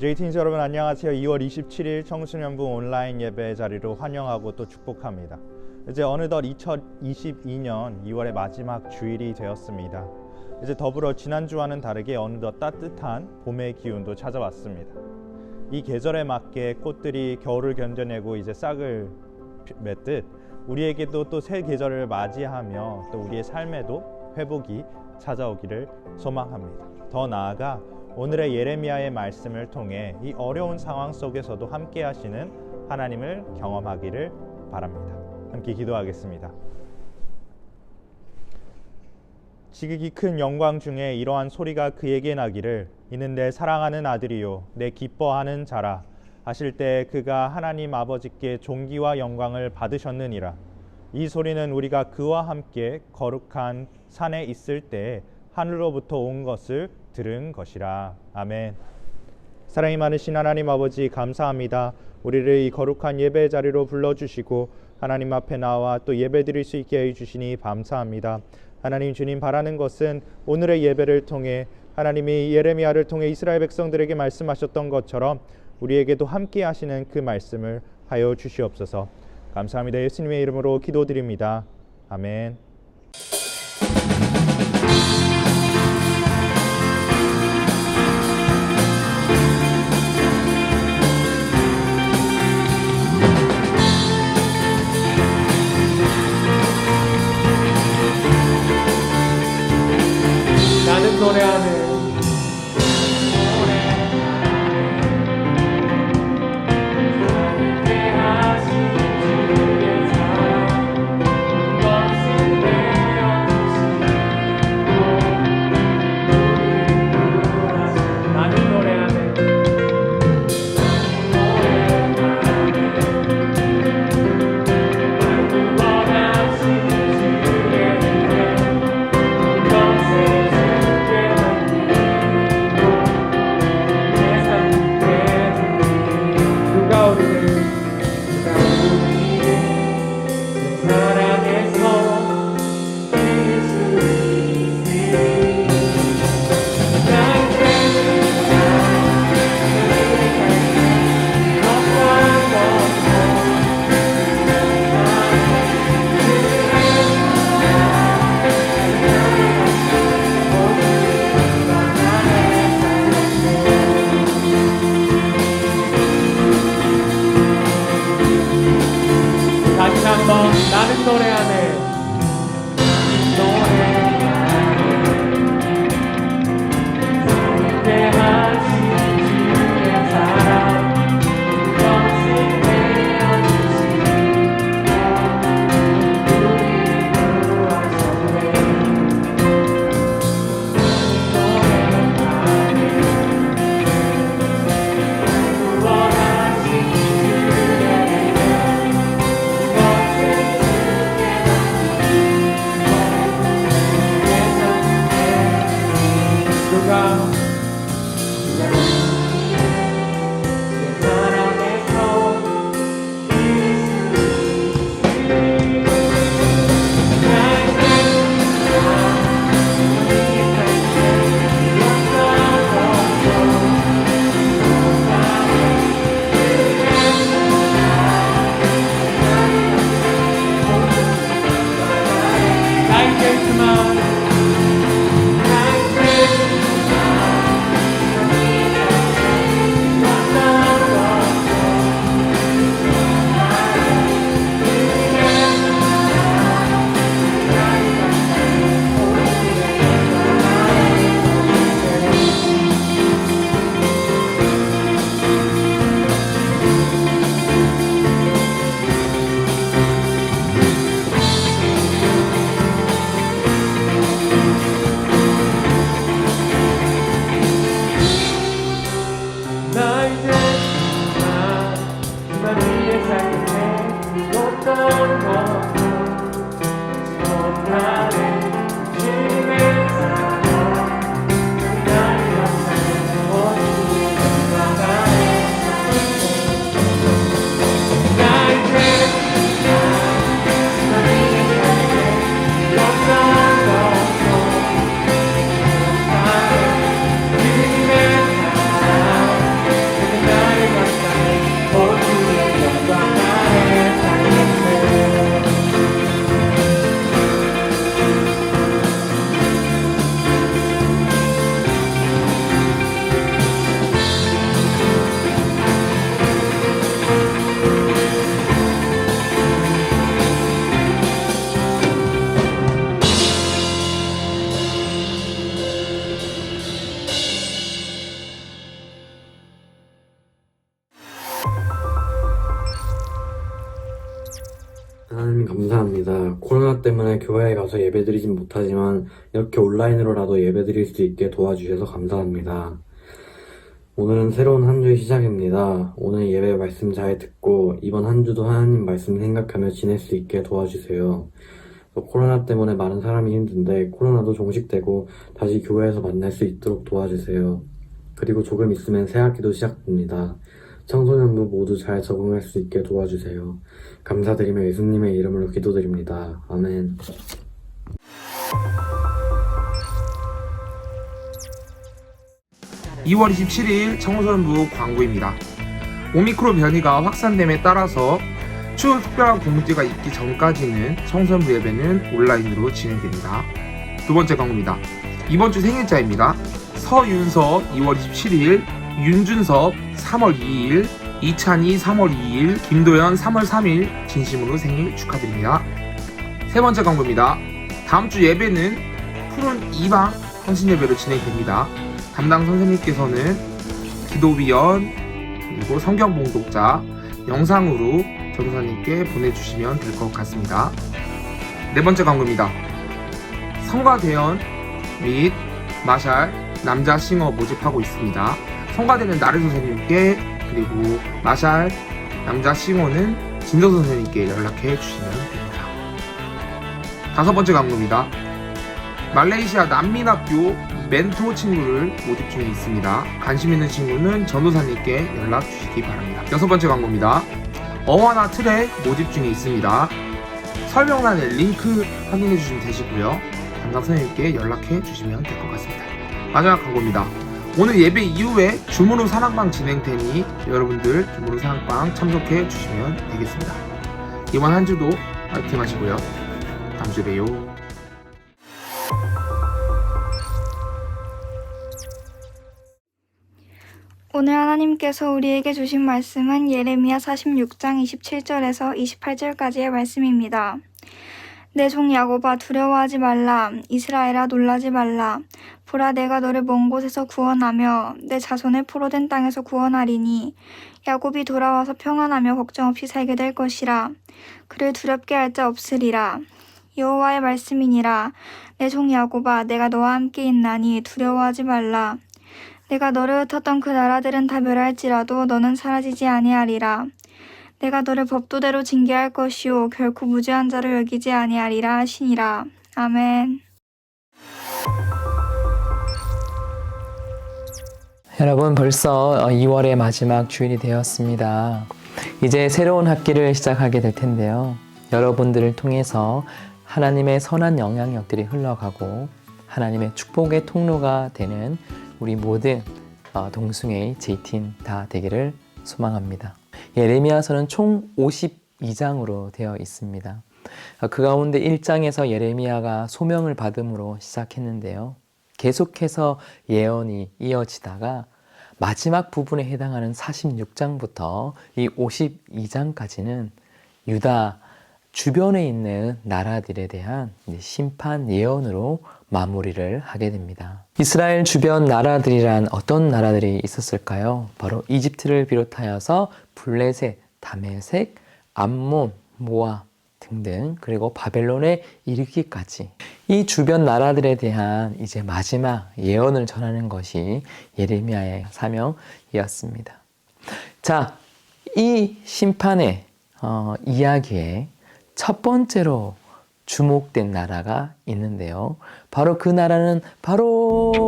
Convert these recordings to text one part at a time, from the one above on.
JT인스 여러분 안녕하세요. 2월 27일 청소년부 온라인 예배 자리로 환영하고 또 축복합니다. 이제 어느덧 2022년 2월의 마지막 주일이 되었습니다. 이제 더불어 지난주와는 다르게 어느덧 따뜻한 봄의 기운도 찾아왔습니다. 이 계절에 맞게 꽃들이 겨울을 견뎌내고 이제 싹을 맺듯 우리에게도 또 새 계절을 맞이하며 또 우리의 삶에도 회복이 찾아오기를 소망합니다. 더 나아가 오늘의 예레미야의 말씀을 통해 이 어려운 상황 속에서도 함께 하시는 하나님을 경험하기를 바랍니다. 함께 기도하겠습니다. 지극히 큰 영광 중에 이러한 소리가 그에게 나기를 이는 내 사랑하는 아들이요 내 기뻐하는 자라 하실 때 그가 하나님 아버지께 존귀와 영광을 받으셨느니라. 이 소리는 우리가 그와 함께 거룩한 산에 있을 때 하늘로부터 온 것을 들은 것이라. 아멘. 사랑이 많으신 하나님 아버지 감사합니다. 우리를 이 거룩한 예배 자리로 불러주시고 하나님 앞에 나와 또 예배 드릴 수 있게 해주시니 감사합니다. 하나님 주님 바라는 것은 오늘의 예배를 통해 하나님이 예레미야를 통해 이스라엘 백성들에게 말씀하셨던 것처럼 우리에게도 함께 하시는 그 말씀을 하여 주시옵소서. 감사합니다. 예수님의 이름으로 기도드립니다. 아멘. 나는 노래하네. 나는 노래하네. 코로나 때문에 교회에 가서 예배드리진 못하지만 이렇게 온라인으로라도 예배드릴 수 있게 도와주셔서 감사합니다. 오늘은 새로운 한 주의 시작입니다. 오늘 예배 말씀 잘 듣고 이번 한 주도 하나님 말씀 생각하며 지낼 수 있게 도와주세요. 또 코로나 때문에 많은 사람이 힘든데 코로나도 종식되고 다시 교회에서 만날 수 있도록 도와주세요. 그리고 조금 있으면 새학기도 시작됩니다. 청소년부 모두 잘 적응할 수 있게 도와주세요. 감사드리며 예수님의 이름으로 기도드립니다. 아멘. (2월 27일) 청소년부 광고입니다. 오미크론 변이가 확산됨에 따라서 추후 특별한 공지가 있기 전까지는 청소년부 예배는 온라인으로 진행됩니다. 두 번째 광고입니다. 이번 주 생일자입니다. 서윤섭 2월 27일, 윤준섭 3월 2일, 이찬희 3월 2일, 김도연 3월 3일 진심으로 생일 축하드립니다. 세 번째 광고입니다. 다음 주 예배는 푸른 이방 헌신예배로 진행됩니다. 담당 선생님께서는 기도위원 그리고 성경 봉독자 영상으로 전도사님께 보내주시면 될 것 같습니다. 네 번째 광고입니다. 성가대연 및 마샬 남자 싱어 모집하고 있습니다. 성가대는 나래 선생님께 그리고 마샬 남자 싱어는 진도 선생님께 연락해 주시면 됩니다. 다섯 번째 광고입니다. 말레이시아 난민학교 멘토 친구를 모집 중에 있습니다. 관심 있는 친구는 전도사님께 연락 주시기 바랍니다. 여섯 번째 광고입니다. 어와나 트랙 모집 중에 있습니다. 설명란에 링크 확인해 주시면 되시고요. 담당 선생님께 연락해 주시면 될 것 같습니다. 마지막 광고입니다. 오늘 예배 이후에 주문후 사랑방 진행되니 여러분들 주문후 사랑방 참석해 주시면 되겠습니다. 이번 한 주도 파이팅 하시고요. 다음 주에 봬요. 오늘 하나님께서 우리에게 주신 말씀은 예레미야 46장 27절에서 28절까지의 말씀입니다. 내 종 야곱아 두려워하지 말라. 이스라엘아 놀라지 말라. 보라 내가 너를 먼 곳에서 구원하며 내 자손을 포로된 땅에서 구원하리니 야곱이 돌아와서 평안하며 걱정 없이 살게 될 것이라. 그를 두렵게 할 자 없으리라. 여호와의 말씀이니라. 내 종 야곱아 내가 너와 함께 있나니 두려워하지 말라. 내가 너를 흩었던 그 나라들은 다 멸할지라도 너는 사라지지 아니하리라. 내가 너를 법도대로 징계할 것이요 결코 무죄한 자를 여기지 아니하리라 하시니라. 아멘. 여러분 벌써 2월의 마지막 주일이 되었습니다. 이제 새로운 학기를 시작하게 될 텐데요. 여러분들을 통해서 하나님의 선한 영향력들이 흘러가고 하나님의 축복의 통로가 되는 우리 모든 동숭의 J팀 다 되기를 소망합니다. 예레미야서는 총 52장으로 되어 있습니다. 그 가운데 1장에서 예레미야가 소명을 받음으로 시작했는데요. 계속해서 예언이 이어지다가 마지막 부분에 해당하는 46장부터 이 52장까지는 유다 주변에 있는 나라들에 대한 심판 예언으로 마무리를 하게 됩니다. 이스라엘 주변 나라들이란 어떤 나라들이 있었을까요? 바로 이집트를 비롯하여서 블레셋, 다메섹, 암몬, 모압 등등 그리고 바벨론에 이르기까지 이 주변 나라들에 대한 이제 마지막 예언을 전하는 것이 예레미야의 사명이었습니다. 자, 이 심판의 이야기에 첫 번째로 주목된 나라가 있는데요. 바로 그 나라는 바로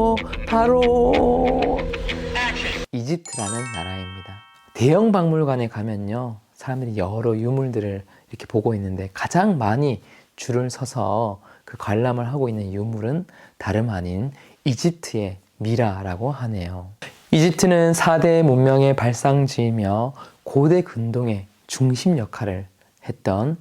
이집트라는 나라입니다. 대형 박물관에 가면요, 사람들이 여러 유물들을 이렇게 보고 있는데 가장 많이 줄을 서서 그 관람을 하고 있는 유물은 다름 아닌 이집트의 미라라고 하네요. 이집트는 4대 문명의 발상지이며 고대 근동의 중심 역할을 했던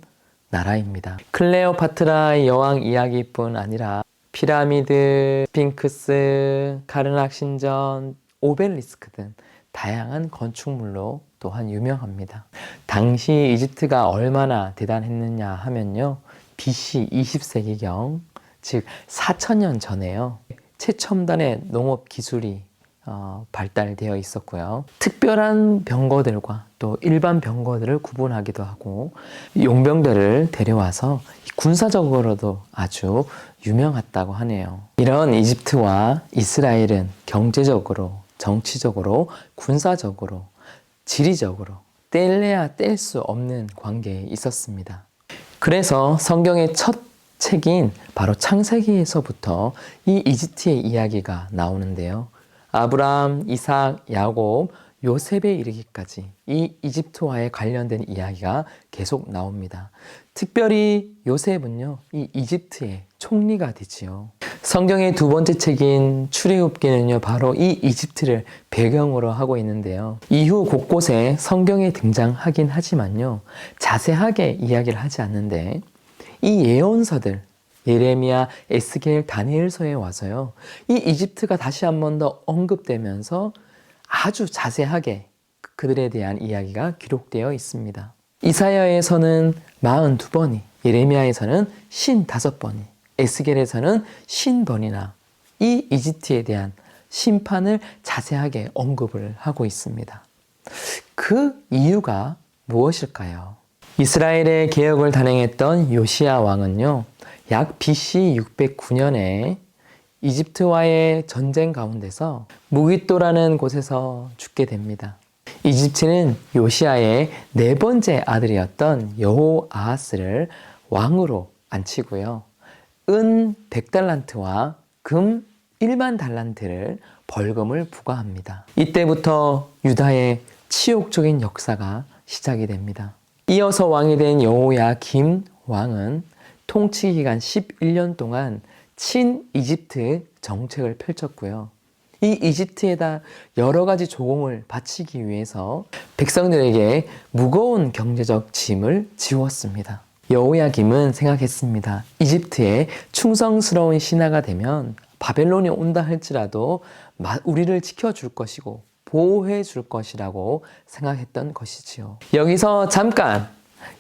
나라입니다. 클레오파트라의 여왕 이야기뿐 아니라 피라미드, 스핑크스, 카르낙 신전, 오벨리스크 등 다양한 건축물로 또한 유명합니다. 당시 이집트가 얼마나 대단했느냐 하면요, BC 20세기경, 즉 4,000년 전에요, 최첨단의 농업 기술이 발달되어 있었고요. 특별한 병거들과 또 일반 병거들을 구분하기도 하고 용병들을 데려와서 군사적으로도 아주 유명했다고 하네요. 이런 이집트와 이스라엘은 경제적으로, 정치적으로, 군사적으로, 지리적으로 뗄래야 뗄 수 없는 관계에 있었습니다. 그래서 성경의 첫 책인 바로 창세기에서부터 이 이집트의 이야기가 나오는데요. 아브라함, 이삭, 야곱, 요셉에 이르기까지 이 이집트와의 관련된 이야기가 계속 나옵니다. 특별히 요셉은요, 이 이집트의 총리가 되지요. 성경의 두 번째 책인 출애굽기는요, 바로 이 이집트를 배경으로 하고 있는데요. 이후 곳곳에 성경에 등장하긴 하지만요, 자세하게 이야기를 하지 않는데 이 예언서들, 예레미야, 에스겔, 다니엘서에 와서요, 이 이집트가 다시 한 번 더 언급되면서 아주 자세하게 그들에 대한 이야기가 기록되어 있습니다. 이사야에서는 42번이, 예레미야에서는 55번이, 에스겔에서는 50번이나 이 이집트에 대한 심판을 자세하게 언급을 하고 있습니다. 그 이유가 무엇일까요? 이스라엘의 개혁을 단행했던 요시야 왕은요, 약 BC 609년에 이집트와의 전쟁 가운데서 무깃도라는 곳에서 죽게 됩니다. 이집트는 요시야의 네 번째 아들이었던 여호아하스를 왕으로 앉히고요. 은 100달란트와 금 1만 달란트를 벌금을 부과합니다. 이때부터 유다의 치욕적인 역사가 시작이 됩니다. 이어서 왕이 된 여호야김 왕은 통치 기간 11년 동안 친 이집트 정책을 펼쳤고요. 이 이집트에다 여러 가지 조공을 바치기 위해서 백성들에게 무거운 경제적 짐을 지웠습니다. 여호야김은 생각했습니다. 이집트에 충성스러운 신하가 되면 바벨론이 온다 할지라도 우리를 지켜줄 것이고 보호해 줄 것이라고 생각했던 것이지요. 여기서 잠깐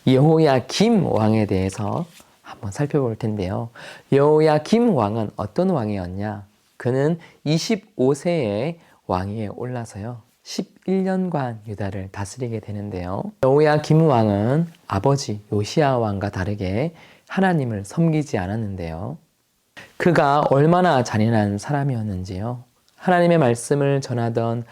여호야김 왕에 대해서 한번 살펴볼 텐데요. 여호야김 왕은 어떤 왕이었냐? 그는 25세에 왕위에 올라서요, 11년간 유다를 다스리게 되는데요. 여호야김 왕은 아버지 요시야 왕과 다르게 하나님을 섬기지 않았는데요. 그가 얼마나 잔인한 사람이었는지요. 하나님의 말씀을 전하던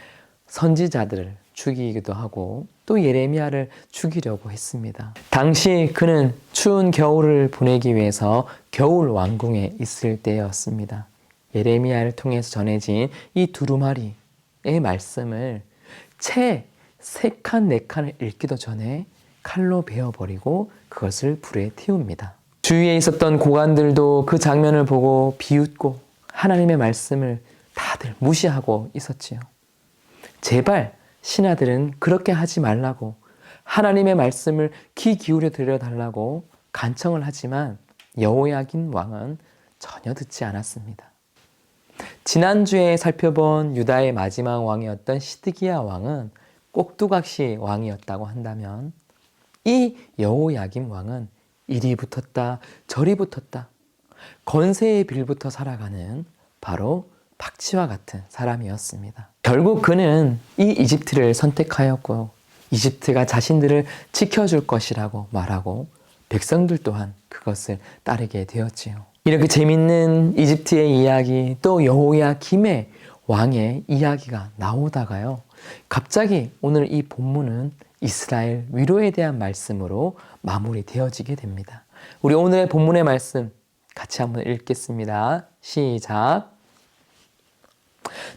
선지자들을 죽이기도 하고 또 예레미야를 죽이려고 했습니다. 당시 그는 추운 겨울을 보내기 위해서 겨울 왕궁에 있을 때였습니다. 예레미야를 통해서 전해진 이 두루마리의 말씀을 채 3칸, 4칸을 읽기도 전에 칼로 베어버리고 그것을 불에 태웁니다. 주위에 있었던 고관들도 그 장면을 보고 비웃고 하나님의 말씀을 다들 무시하고 있었지요. 제발 신하들은 그렇게 하지 말라고, 하나님의 말씀을 귀 기울여 들여달라고 간청을 하지만 여호야긴 왕은 전혀 듣지 않았습니다. 지난주에 살펴본 유다의 마지막 왕이었던 시드기야 왕은 꼭두각시 왕이었다고 한다면 이 여호야김 왕은 이리 붙었다 저리 붙었다 건세의 빌부터 살아가는 바로 박쥐와 같은 사람이었습니다. 결국 그는 이 이집트를 선택하였고 이집트가 자신들을 지켜줄 것이라고 말하고 백성들 또한 그것을 따르게 되었지요. 이렇게 재밌는 이집트의 이야기, 또 여호야김의 왕의 이야기가 나오다가요, 갑자기 오늘 이 본문은 이스라엘 위로에 대한 말씀으로 마무리되어지게 됩니다. 우리 오늘의 본문의 말씀 같이 한번 읽겠습니다. 시작.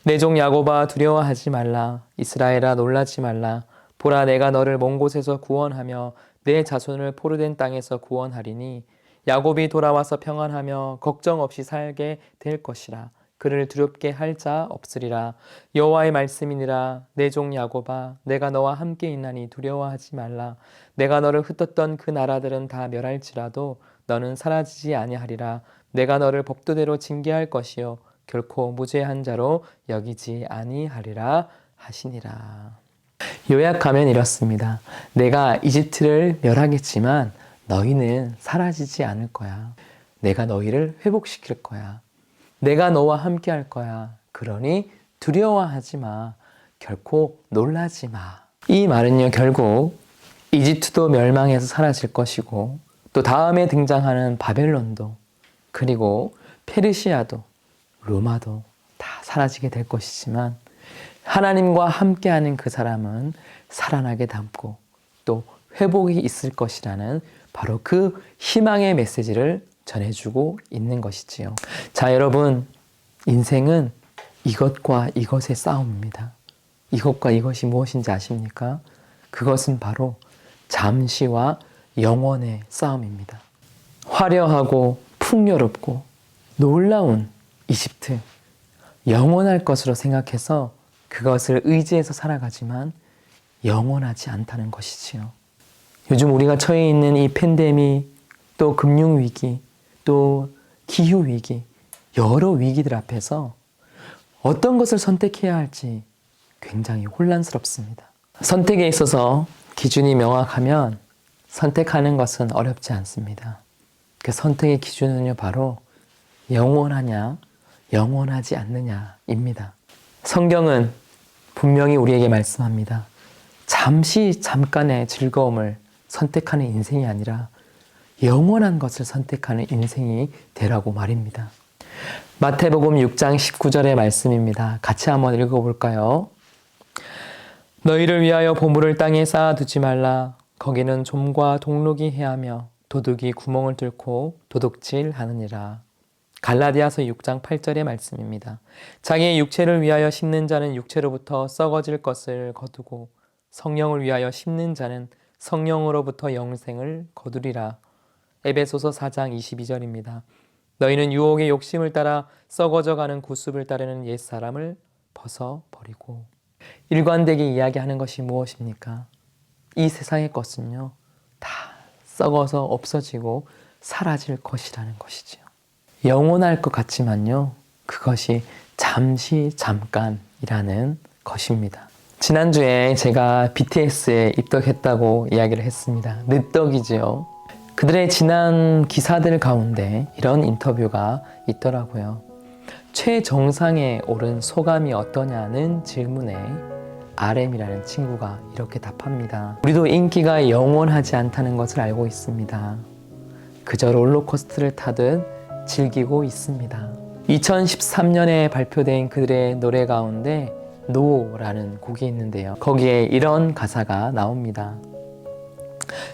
내 종 야곱아 두려워하지 말라. 이스라엘아 놀라지 말라. 보라 내가 너를 먼 곳에서 구원하며 내 자손을 포로된 땅에서 구원하리니 야곱이 돌아와서 평안하며 걱정 없이 살게 될 것이라. 그를 두렵게 할 자 없으리라. 여호와의 말씀이니라. 내 종 야곱아 내가 너와 함께 있나니 두려워하지 말라. 내가 너를 흩었던 그 나라들은 다 멸할지라도 너는 사라지지 아니하리라. 내가 너를 법도대로 징계할 것이요 결코 무죄한 자로 여기지 아니하리라 하시니라. 요약하면 이렇습니다. 내가 이집트를 멸하겠지만 너희는 사라지지 않을 거야. 내가 너희를 회복시킬 거야. 내가 너와 함께 할 거야. 그러니 두려워하지 마. 결코 놀라지 마. 이 말은요, 결국 이집트도 멸망해서 사라질 것이고 또 다음에 등장하는 바벨론도 그리고 페르시아도 로마도 다 사라지게 될 것이지만 하나님과 함께하는 그 사람은 살아나게 담고 또 회복이 있을 것이라는 바로 그 희망의 메시지를 전해주고 있는 것이지요. 자, 여러분, 인생은 이것과 이것의 싸움입니다. 이것과 이것이 무엇인지 아십니까? 그것은 바로 잠시와 영원의 싸움입니다. 화려하고 풍요롭고 놀라운 이집트, 영원할 것으로 생각해서 그것을 의지해서 살아가지만 영원하지 않다는 것이지요. 요즘 우리가 처해 있는 이 팬데믹, 또 금융위기, 또 기후위기, 여러 위기들 앞에서 어떤 것을 선택해야 할지 굉장히 혼란스럽습니다. 선택에 있어서 기준이 명확하면 선택하는 것은 어렵지 않습니다. 그 선택의 기준은요, 바로 영원하냐, 영원하지 않느냐입니다. 성경은 분명히 우리에게 말씀합니다. 잠깐의 즐거움을 선택하는 인생이 아니라 영원한 것을 선택하는 인생이 되라고 말입니다. 마태복음 6장 19절의 말씀입니다. 같이 한번 읽어볼까요? 너희를 위하여 보물을 땅에 쌓아두지 말라. 거기는 좀과 동록이 해하며 도둑이 구멍을 뚫고 도둑질하느니라. 갈라디아서 6장 8절의 말씀입니다. 자기의 육체를 위하여 심는 자는 육체로부터 썩어질 것을 거두고 성령을 위하여 심는 자는 성령으로부터 영생을 거두리라. 에베소서 4장 22절입니다. 너희는 유혹의 욕심을 따라 썩어져가는 구습을 따르는 옛사람을 벗어버리고. 일관되게 이야기하는 것이 무엇입니까? 이 세상의 것은요, 다 썩어서 없어지고 사라질 것이라는 것이지요. 영원할 것 같지만요, 그것이 잠깐이라는 것입니다. 지난주에 제가 BTS에 입덕했다고 이야기를 했습니다. 늦덕이지요. 그들의 지난 기사들 가운데 이런 인터뷰가 있더라고요. 최정상에 오른 소감이 어떠냐는 질문에 RM이라는 친구가 이렇게 답합니다. 우리도 인기가 영원하지 않다는 것을 알고 있습니다. 그저 롤러코스터를 타듯 즐기고 있습니다. 2013년에 발표된 그들의 노래 가운데 노라는 곡이 있는데요. 거기에 이런 가사가 나옵니다.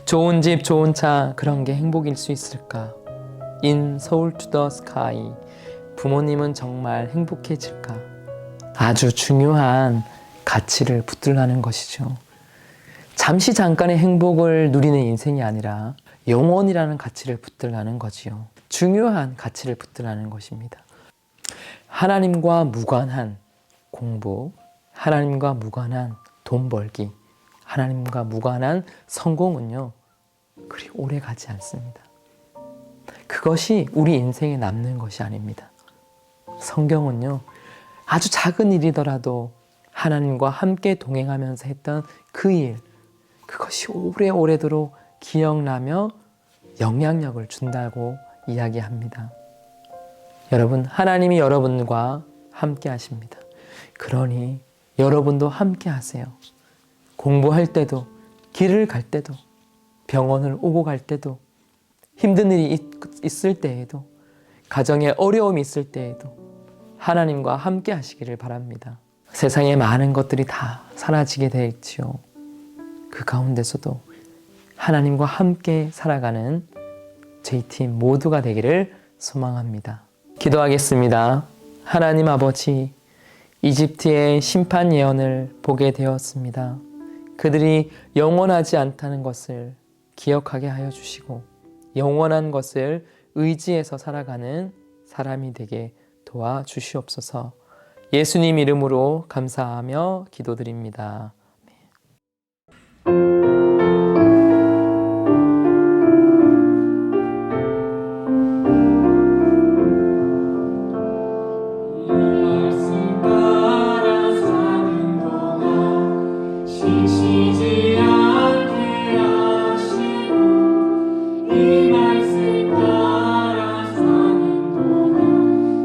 좋은 집, 좋은 차, 그런 게 행복일 수 있을까? In Seoul to the sky. 부모님은 정말 행복해질까? 아주 중요한 가치를 붙들라는 것이죠. 잠깐의 행복을 누리는 인생이 아니라 영원이라는 가치를 붙들라는 거지요. 중요한 가치를 붙들라는 것입니다. 하나님과 무관한 공부, 하나님과 무관한 돈 벌기, 하나님과 무관한 성공은요, 그리 오래 가지 않습니다. 그것이 우리 인생에 남는 것이 아닙니다. 성경은요, 아주 작은 일이더라도 하나님과 함께 동행하면서 했던 그 일, 그것이 오래오래도록 기억나며 영향력을 준다고 이야기합니다. 여러분, 하나님이 여러분과 함께 하십니다. 그러니 여러분도 함께 하세요. 공부할 때도, 길을 갈 때도, 병원을 오고 갈 때도, 힘든 일이 있을 때에도, 가정에 어려움이 있을 때에도 하나님과 함께 하시기를 바랍니다. 세상에 많은 것들이 다 사라지게 되어 있지요. 그 가운데서도 하나님과 함께 살아가는 저희 팀 모두가 되기를 소망합니다. 기도하겠습니다. 하나님 아버지, 이집트의 심판 예언을 보게 되었습니다. 그들이 영원하지 않다는 것을 기억하게 하여 주시고 영원한 것을 의지해서 살아가는 사람이 되게 도와주시옵소서. 예수님 이름으로 감사하며 기도드립니다.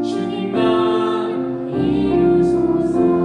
주님 나를 이루소서.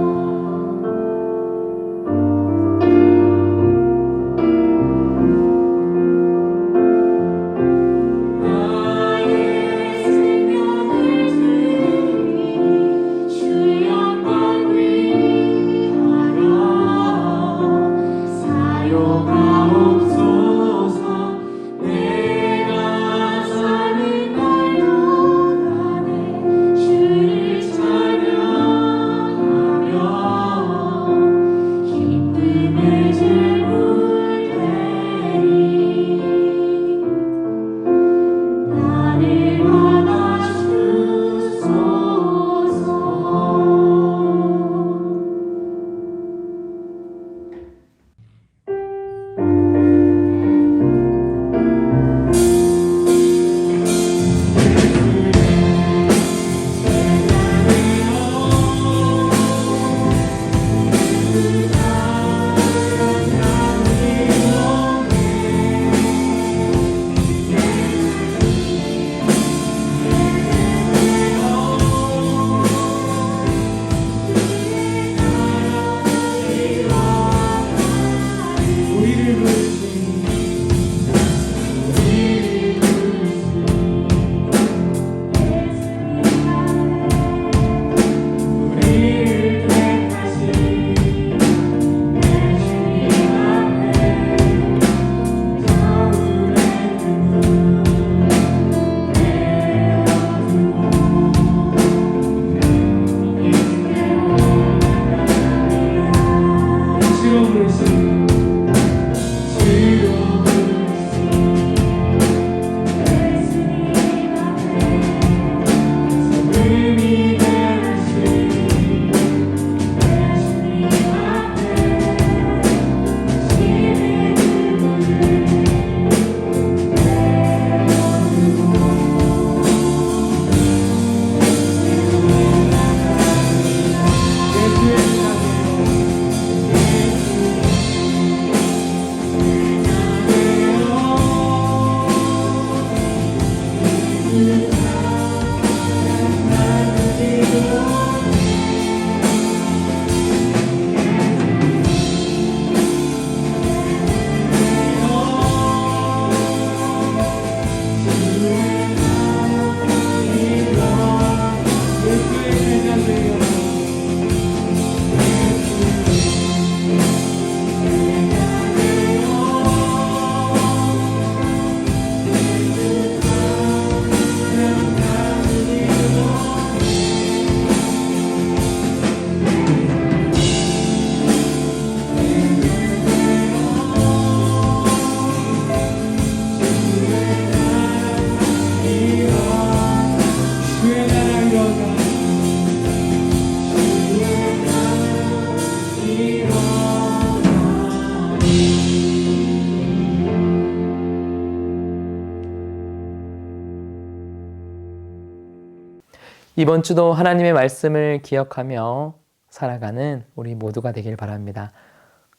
이번 주도 하나님의 말씀을 기억하며 살아가는 우리 모두가 되길 바랍니다.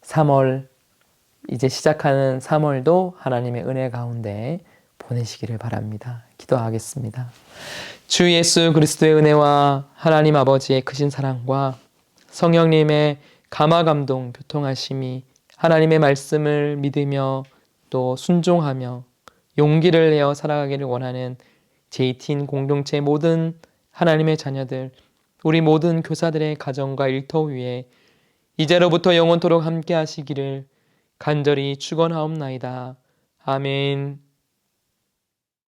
3월, 이제 시작하는 3월도 하나님의 은혜 가운데 보내시기를 바랍니다. 기도하겠습니다. 주 예수 그리스도의 은혜와 하나님 아버지의 크신 사랑과 성령님의 감화 감동 교통하심이 하나님의 말씀을 믿으며 또 순종하며 용기를 내어 살아가기를 원하는 JT인 공동체 모든 하나님의 자녀들, 우리 모든 교사들의 가정과 일터 위에 이제로부터 영원토록 함께 하시기를 간절히 축원하옵나이다. 아멘.